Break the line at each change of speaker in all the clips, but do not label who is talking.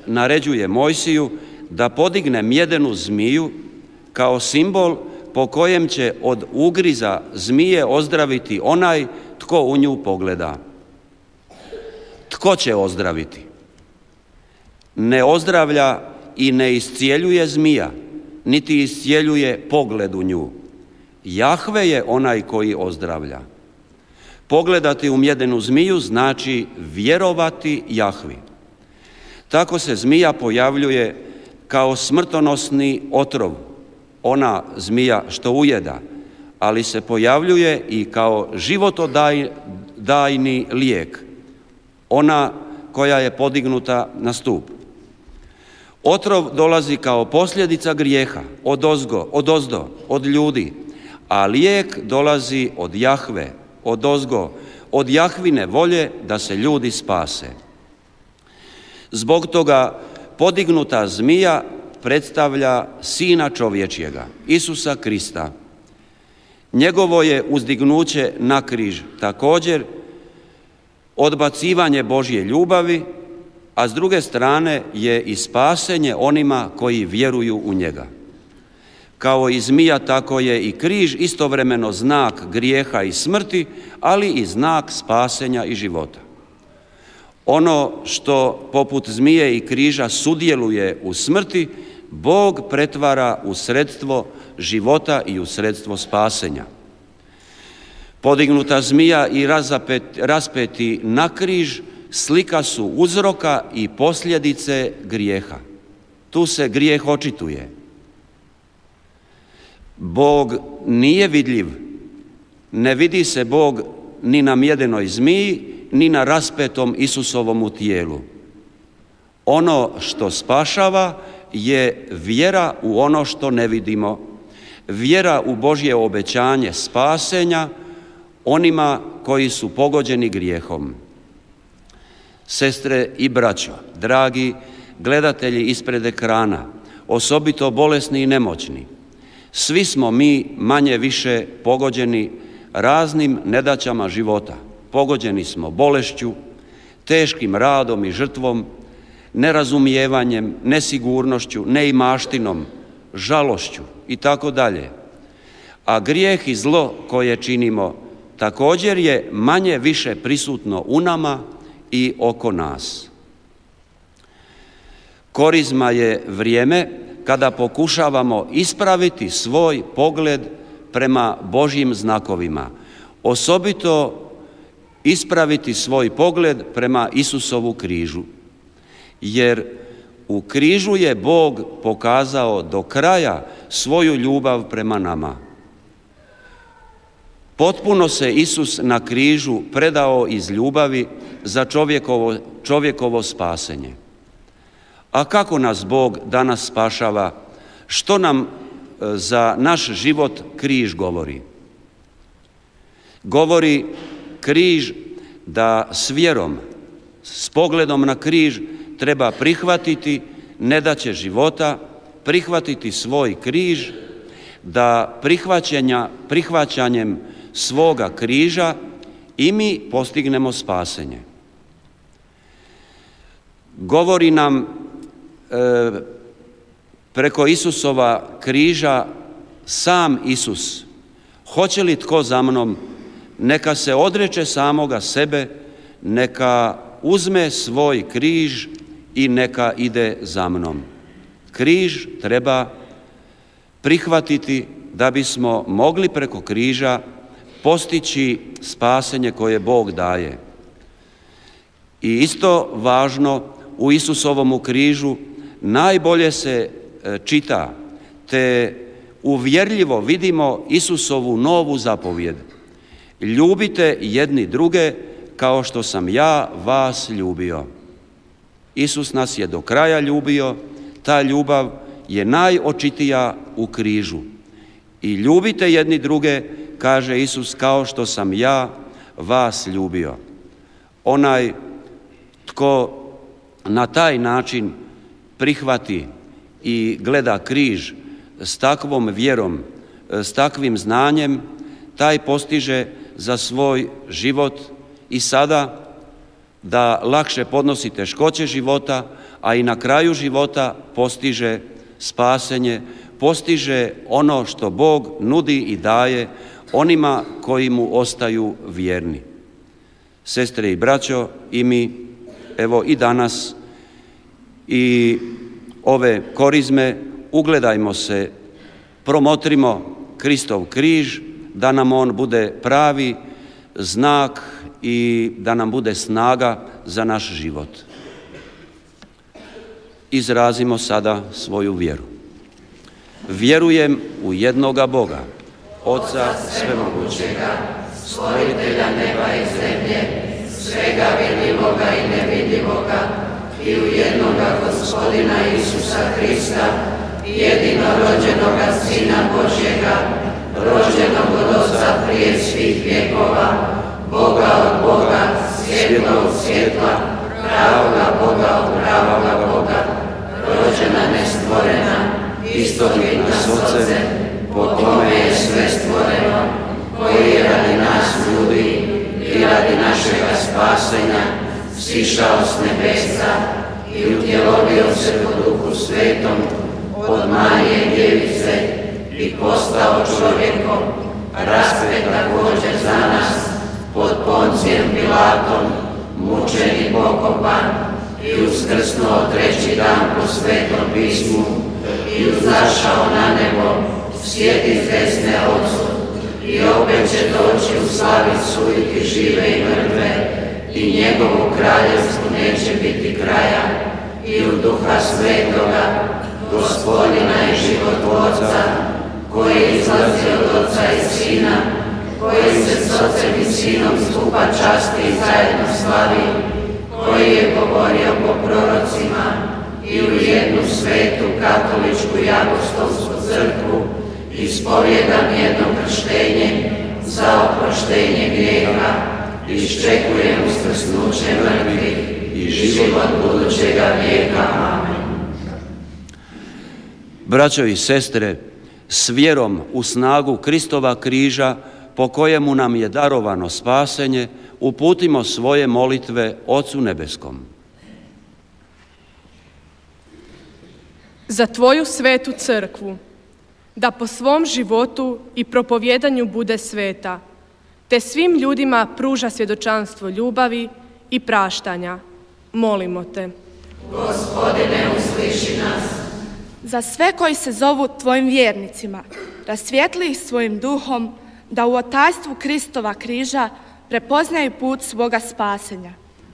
naređuje Mojsiju da podigne mjedenu zmiju kao simbol po kojem će od ugriza zmije ozdraviti onaj tko u nju pogleda. Tko će ozdraviti? Ne ozdravlja i ne iscijeljuje zmija, niti iscijeljuje pogled u nju. Jahve je onaj koji ozdravlja. Pogledati u mjedenu zmiju znači vjerovati Jahvi. Tako se zmija pojavljuje kao smrtonosni otrov, ona zmija što ujeda, ali se pojavljuje i kao životodajni lijek, ona koja je podignuta na stup. Otrov dolazi kao posljedica grijeha, odozdo, od ljudi, a lijek dolazi od Jahve, odozgo, od Jahvine volje da se ljudi spase. Zbog toga podignuta zmija predstavlja Sina čovječjega, Isusa Krista. Njegovo je uzdignuće na križ također odbacivanje Božje ljubavi, a s druge strane je i spasenje onima koji vjeruju u njega. Kao i zmija, tako je i križ istovremeno znak grijeha i smrti, ali i znak spasenja i života. Ono što poput zmije i križa sudjeluje u smrti, Bog pretvara u sredstvo života i u sredstvo spasenja. Podignuta zmija i raspeti na križ slika su uzroka i posljedice grijeha. Tu se grijeh očituje. Bog nije vidljiv, ne vidi se Bog ni na mjedenoj zmiji, ni na raspetom Isusovom tijelu. Ono što spašava je vjera u ono što ne vidimo, vjera u Božje obećanje spasenja onima koji su pogođeni grijehom. Sestre i braćo, dragi gledatelji ispred ekrana, osobito bolesni i nemoćni, svi smo mi manje više pogođeni raznim nedaćama života. Pogođeni smo bolešću, teškim radom i žrtvom, nerazumijevanjem, nesigurnošću, neimaštinom, žalošću i tako dalje. A grijeh i zlo koje činimo također je manje više prisutno u nama i oko nas. Korizma je vrijeme kada pokušavamo ispraviti svoj pogled prema Božjim znakovima, osobito ispraviti svoj pogled prema Isusovu križu, jer u križu je Bog pokazao do kraja svoju ljubav prema nama. Potpuno se Isus na križu predao iz ljubavi za čovjekovo spasenje. A kako nas Bog danas spašava? Što nam za naš život križ govori? Govori križ da s vjerom, s pogledom na križ treba prihvatiti nedaće života, prihvatiti svoj križ, da prihvaćanjem svoga križa i mi postignemo spasenje. Govori nam preko Isusova križa sam Isus: hoće li tko za mnom, neka se odreče samoga sebe, neka uzme svoj križ i neka ide za mnom. Križ treba prihvatiti da bismo mogli preko križa postići spasenje koje Bog daje. I isto važno, u Isusovom križu najbolje se čita, te uvjerljivo vidimo Isusovu novu zapovjed: ljubite jedni druge kao što sam ja vas ljubio. Isus nas je do kraja ljubio, ta ljubav je najočitija u križu. I ljubite jedni druge, kaže Isus, kao što sam ja vas ljubio. Onaj tko na taj način prihvati i gleda križ s takvom vjerom, s takvim znanjem, taj postiže za svoj život i sada da lakše podnosi teškoće života, a i na kraju života postiže spasenje, postiže ono što Bog nudi i daje onima koji mu ostaju vjerni. Sestre i braćo, i mi, evo i danas, i ove korizme, ugledajmo se, promotrimo Kristov križ, da nam on bude pravi znak i da nam bude snaga za naš život. Izrazimo sada svoju vjeru. Vjerujem u jednoga Boga, Oca svemogućega, stvoritelja neba i zemlje, svega vidljivoga i nevidljivoga, i u jednoga Gospodina Isusa Krista, jedinorođenoga Sina Božjega, rođenog od Oca prije svih vjekova, Boga od Boga, svjetla od svjetla, pravoga Boga od pravoga Boga, rođena nestvorena, istovjetna s Otcem, po kome je sve stvoreno, koji je radi nas ljudi i radi našega spasenja sišao s nebesa i utjelovio se po Duhu Svetom od Marije Djevice i postao čovjekom, raspet također za nas pod Poncijem Pilatom, mučen i pokopan i uskrsnuo treći dan po Svetom pismu i uzašao na nebo, sjedi s desne Otcu i opet će doći u slavi suditi žive i mrtve i njegovu kraljevstvu neće biti kraja, i u Duha Svetoga, Gospodina i životvorca, koji izlazi od Oca i Sina, koji se s Ocem i Sinom skupa časti i zajedno slavi, koji je govorio po prorocima i u jednu svetu katoličku i apostolsku crkvu ispovijedam jedno krštenje za oproštenje grijeha i iščekujem uskrsnuće mrtvih i život budućega vijeka. Amen. Braćo i sestre, s vjerom u snagu Kristova križa, po kojemu nam je darovano spasenje, uputimo svoje molitve Ocu nebeskom.
Za tvoju svetu crkvu, da po svom životu i propovjedanju bude sveta, te svim ljudima pruža svjedočanstvo ljubavi i praštanja. Molimo te.
Gospodine, usliši nas.
Za sve koji se zovu tvojim vjernicima, rasvijetli ih svojim duhom, da u otajstvu Kristova križa prepoznaju put svoga spasenja.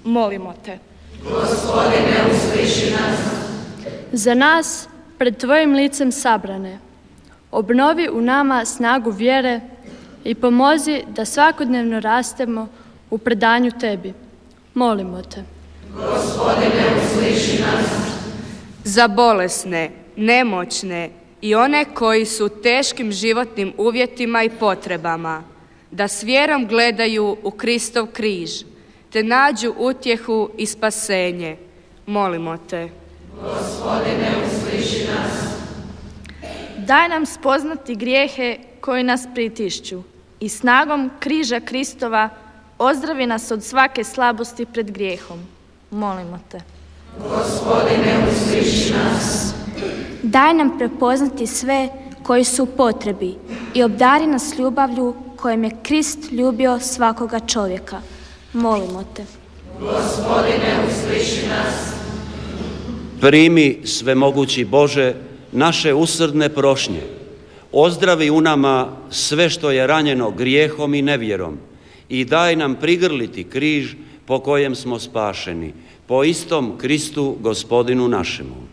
Molimo te.
Gospodine, usliši nas.
Za nas, pred tvojim licem sabrane, obnovi u nama snagu vjere i pomozi da svakodnevno rastemo u predanju tebi. Molimo te.
Gospodine, usliši nas.
Za bolesne, nemoćne i one koji su u teškim životnim uvjetima i potrebama, da s vjerom gledaju u Kristov križ, te nađu utjehu i spasenje. Molimo te.
Gospodine, usliši nas.
Daj nam spoznati grijehe koji nas pritišću i snagom križa Kristova ozdravi nas od svake slabosti pred grijehom. Molimo te.
Gospodine, usliši nas.
Daj nam prepoznati sve koji su u potrebi i obdari nas ljubavlju kojom je Krist ljubio svakoga čovjeka. Molimo te.
Gospodine, usliši nas.
Primi, svemogući Bože, naše usrdne prošnje. Ozdravi u nama sve što je ranjeno grijehom i nevjerom i daj nam prigrliti križ po kojem smo spašeni, po istom Kristu Gospodinu našemu.